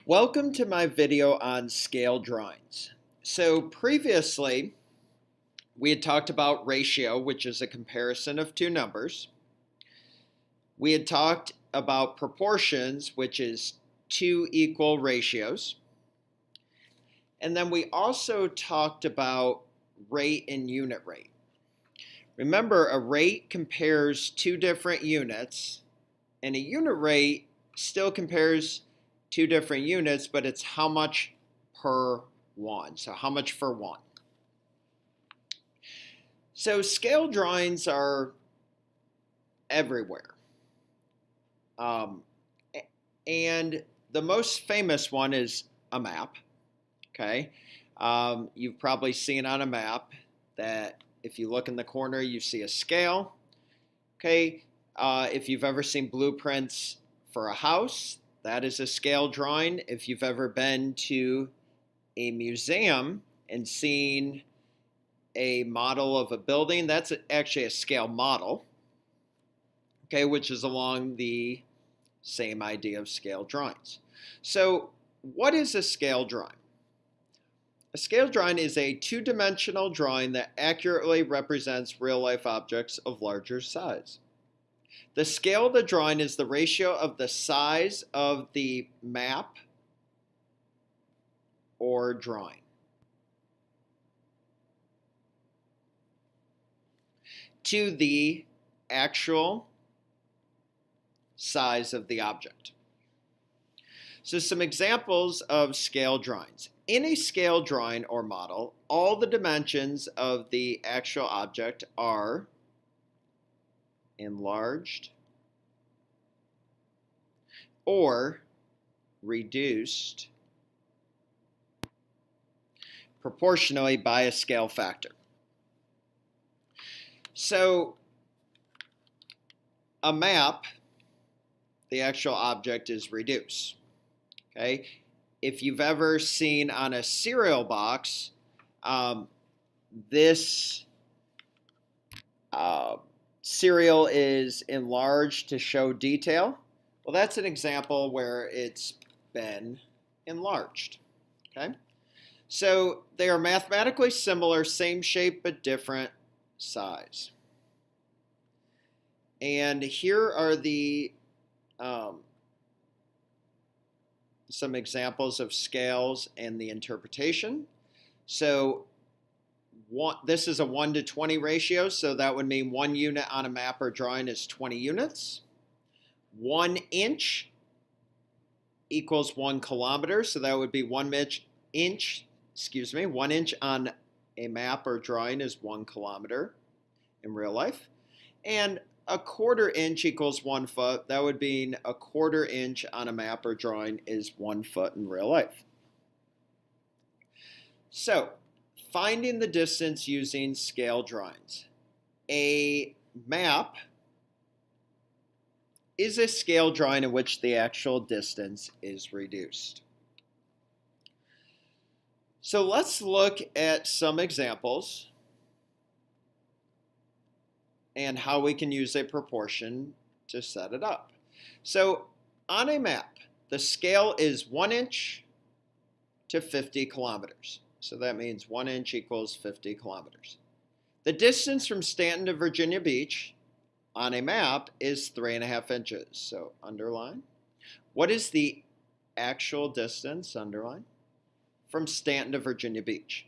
Welcome to my video on scale drawings. So previously, we had talked about ratio, which is a comparison of two numbers. We had talked about proportions, which is two equal ratios. And then we also talked about rate and unit rate. Remember, a rate compares two different units, and a unit rate still compares two different units, but it's how much per one. So how much for one. So scale drawings are everywhere. And the most famous one is a map. Okay. You've probably seen on a map that if you look in the corner, you see a scale. Okay. If you've ever seen blueprints for a house, that is a scale drawing. If you've ever been to a museum and seen a model of a building, that's actually a scale model, okay, which is along the same idea of scale drawings. So what is a scale drawing? A scale drawing is a two-dimensional drawing that accurately represents real-life objects of larger size. The scale of the drawing is the ratio of the size of the map or drawing to the actual size of the object. So some examples of scale drawings. In a scale drawing or model, all the dimensions of the actual object are enlarged or reduced proportionally by a scale factor. So a map, the actual object is reduced. Okay? If you've ever seen on a cereal box, this cereal is enlarged to show detail. Well, that's an example where it's been enlarged. Okay? So they are mathematically similar, same shape, but different size. And here are the some examples of scales and the interpretation. So this is a 1 to 20 ratio, so that would mean 1 unit on a map or drawing is 20 units. 1 inch equals 1 kilometer, so that would be 1 inch on a map or drawing is 1 kilometer in real life. And a 1/4 inch equals 1 foot. That would mean a 1/4 inch on a map or drawing is 1 foot in real life. So, finding the distance using scale drawings. A map is a scale drawing in which the actual distance is reduced. So let's look at some examples and how we can use a proportion to set it up. So on a map, the scale is 1 inch to 50 kilometers. So that means 1 inch equals 50 kilometers. The distance from Stanton to Virginia Beach on a map is 3.5 inches. So underline. What is the actual distance, underline, from Stanton to Virginia Beach?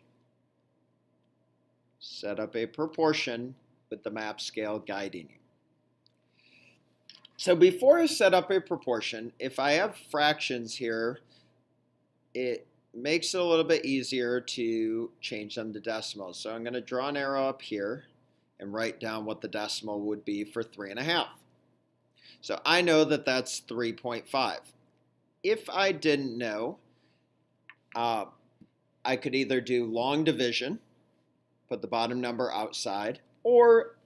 Set up a proportion with the map scale guiding you. So before I set up a proportion, if I have fractions here, it makes it a little bit easier to change them to decimals. So I'm going to draw an arrow up here and write down what the decimal would be for 3.5. So I know that that's 3.5. If I didn't know, I could either do long division, put the bottom number outside, or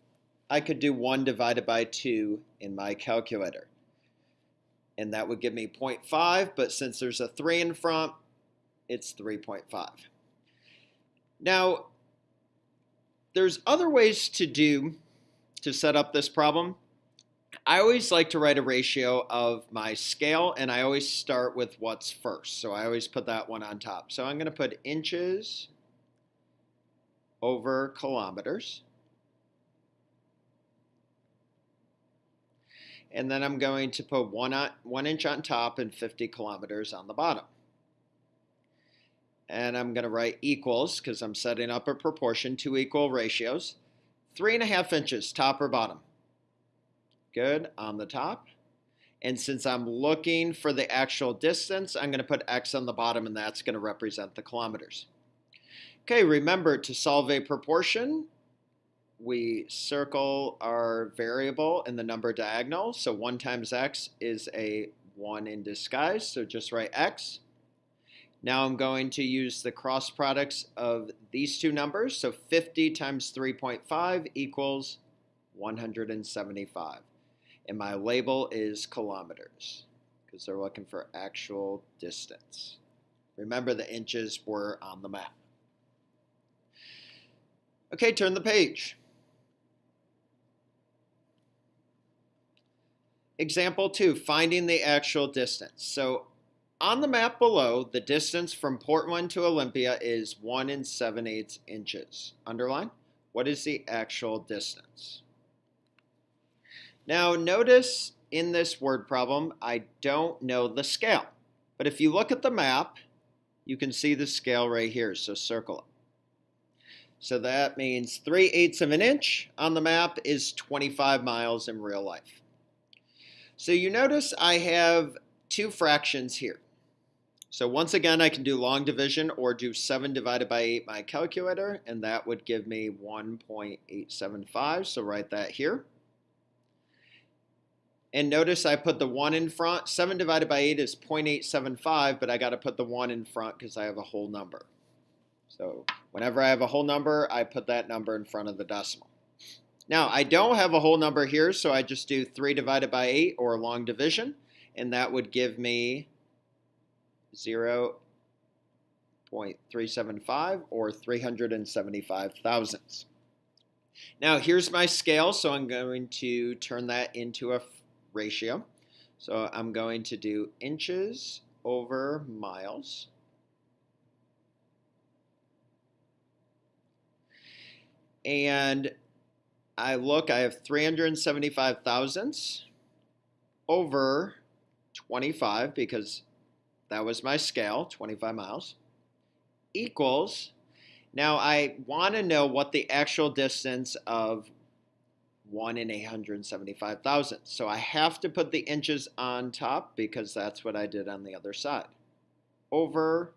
I could do 1 divided by 2 in my calculator. And that would give me 0.5, but since there's a 3 in front, it's 3.5. Now, there's other ways to set up this problem. I always like to write a ratio of my scale, and I always start with what's first. So I always put that one on top. So I'm going to put inches over kilometers. And then I'm going to put 1 inch on top and 50 kilometers on the bottom. And I'm going to write equals, because I'm setting up a proportion, 2 equal ratios. 3.5 inches, top or bottom. Good, on the top. And since I'm looking for the actual distance, I'm going to put X on the bottom, and that's going to represent the kilometers. Okay, remember, to solve a proportion, we circle our variable in the number diagonal. So 1 times X is a 1 in disguise, so just write X. Now I'm going to use the cross products of these two numbers. So 50 times 3.5 equals 175. And my label is kilometers, because they're looking for actual distance. Remember, the inches were on the map. Okay, turn the page. Example 2, finding the actual distance. So on the map below, the distance from Portland to Olympia is 1 7/8 inches. Underline, what is the actual distance? Now notice in this word problem, I don't know the scale. But if you look at the map, you can see the scale right here, so circle it. So that means 3/8 of an inch on the map is 25 miles in real life. So you notice I have two fractions here. So once again, I can do long division or do 7 divided by 8 my calculator, and that would give me 1.875. So write that here. And notice I put the 1 in front. 7 divided by 8 is 0.875, but I got to put the 1 in front because I have a whole number. So whenever I have a whole number, I put that number in front of the decimal. Now, I don't have a whole number here, so I just do 3 divided by 8 or long division, and that would give me 0.375 or 375 thousandths. Now, here's my scale, so I'm going to turn that into a ratio. So I'm going to do inches over miles. And I have 375 thousandths over 25, because that was my scale, 25 miles, equals, now I want to know what the actual distance of 1 in 875 thousandths. So I have to put the inches on top, because that's what I did on the other side, over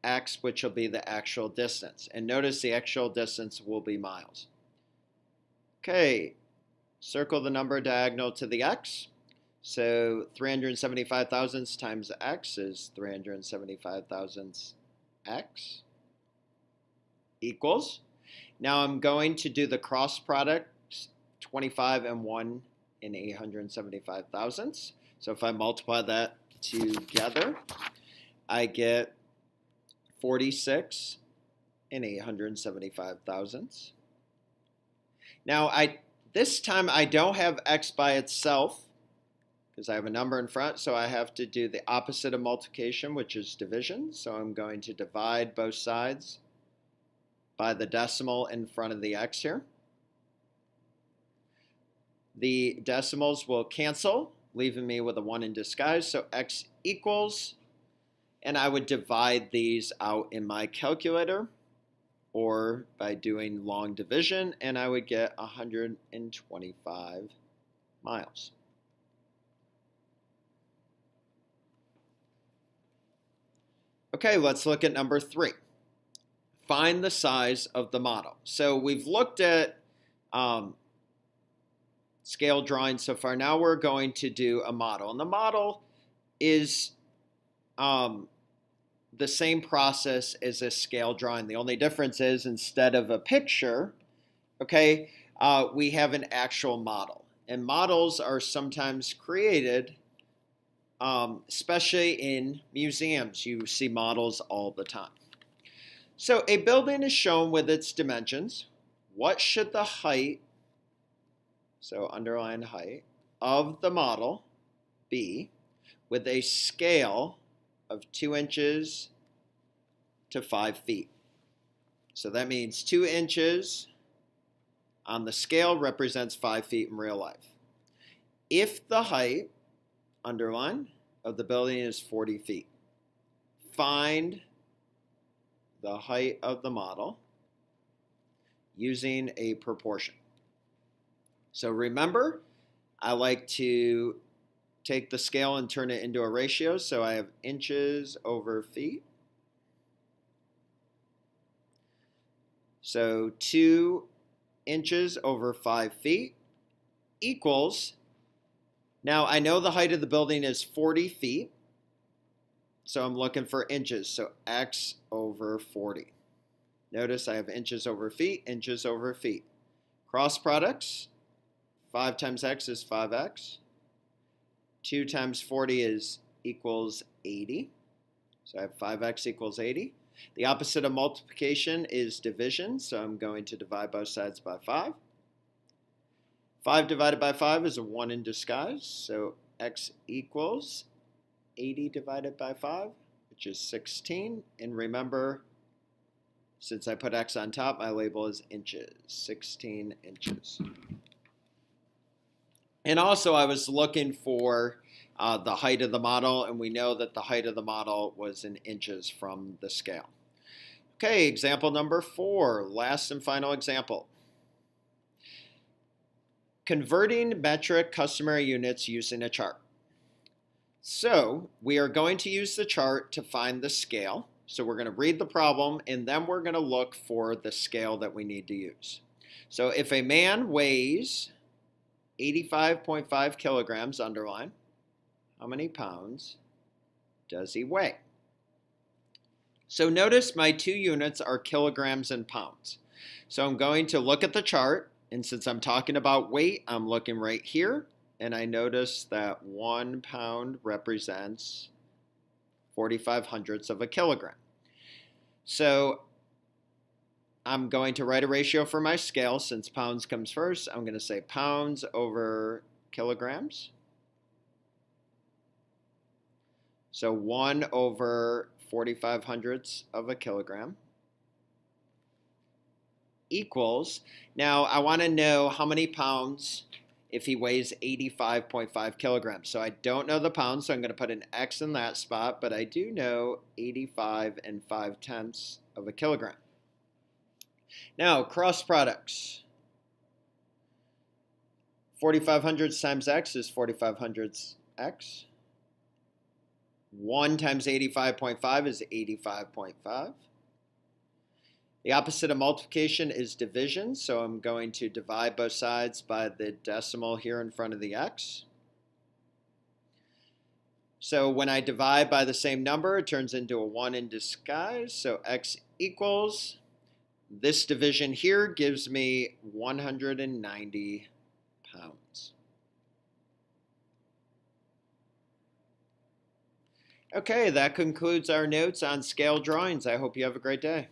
X, which will be the actual distance. And notice the actual distance will be miles. Okay, circle the number diagonal to the X. So 375 thousandths times X is 375 thousandths X equals. Now I'm going to do the cross product, 25 and 1 in 875 thousandths. So if I multiply that together, I get 46 in 875 thousandths. Now, this time I don't have X by itself, because I have a number in front, so I have to do the opposite of multiplication, which is division. So I'm going to divide both sides by the decimal in front of the X here. The decimals will cancel, leaving me with a 1 in disguise, so X equals, and I would divide these out in my calculator or by doing long division, and I would get 125 miles. Okay, let's look at number 3. Find the size of the model. So we've looked at scale drawing so far. Now we're going to do a model. And the model is the same process as a scale drawing. The only difference is, instead of a picture, okay, we have an actual model. And models are sometimes created, especially in museums. You see models all the time. So a building is shown with its dimensions. What should the height, so underline height, of the model, B, with a scale of 2 inches to 5 feet. So that means 2 inches on the scale represents 5 feet in real life. If the height, underline, of the building is 40 feet, find the height of the model using a proportion. So remember, I like to take the scale and turn it into a ratio. So I have inches over feet. So 2 inches over 5 feet equals, now I know the height of the building is 40 feet. So I'm looking for inches. So x over 40. Notice I have inches over feet, inches over feet. Cross products, 5 times x is 5x. 2 times 40 equals 80. So I have 5x equals 80. The opposite of multiplication is division, so I'm going to divide both sides by 5. 5 divided by 5 is a 1 in disguise, so x equals 80 divided by 5, which is 16. And remember, since I put x on top, my label is inches, 16 inches. And also I was looking for the height of the model, and we know that the height of the model was in inches from the scale. Okay, example number 4, last and final example. Converting metric customary units using a chart. So we are going to use the chart to find the scale. So we're going to read the problem, and then we're going to look for the scale that we need to use. So if a man weighs 85.5 kilograms, underline, how many pounds does he weigh? So notice my 2 units are kilograms and pounds. So I'm going to look at the chart, and since I'm talking about weight, I'm looking right here, and I notice that 1 pound represents 45 hundredths of a kilogram. So I'm going to write a ratio for my scale. Since pounds comes first, I'm going to say pounds over kilograms. So 1 over 45 hundredths of a kilogram equals, now I want to know how many pounds if he weighs 85.5 kilograms. So I don't know the pounds, so I'm going to put an X in that spot, but I do know 85 and 5/10 of a kilogram. Now, cross products. 45 hundredths times X is 45 hundredths X. 1 times 85.5 is 85.5. The opposite of multiplication is division, so I'm going to divide both sides by the decimal here in front of the X. So when I divide by the same number, it turns into a 1 in disguise, so X equals, this division here gives me 190 pounds. Okay, that concludes our notes on scale drawings. I hope you have a great day.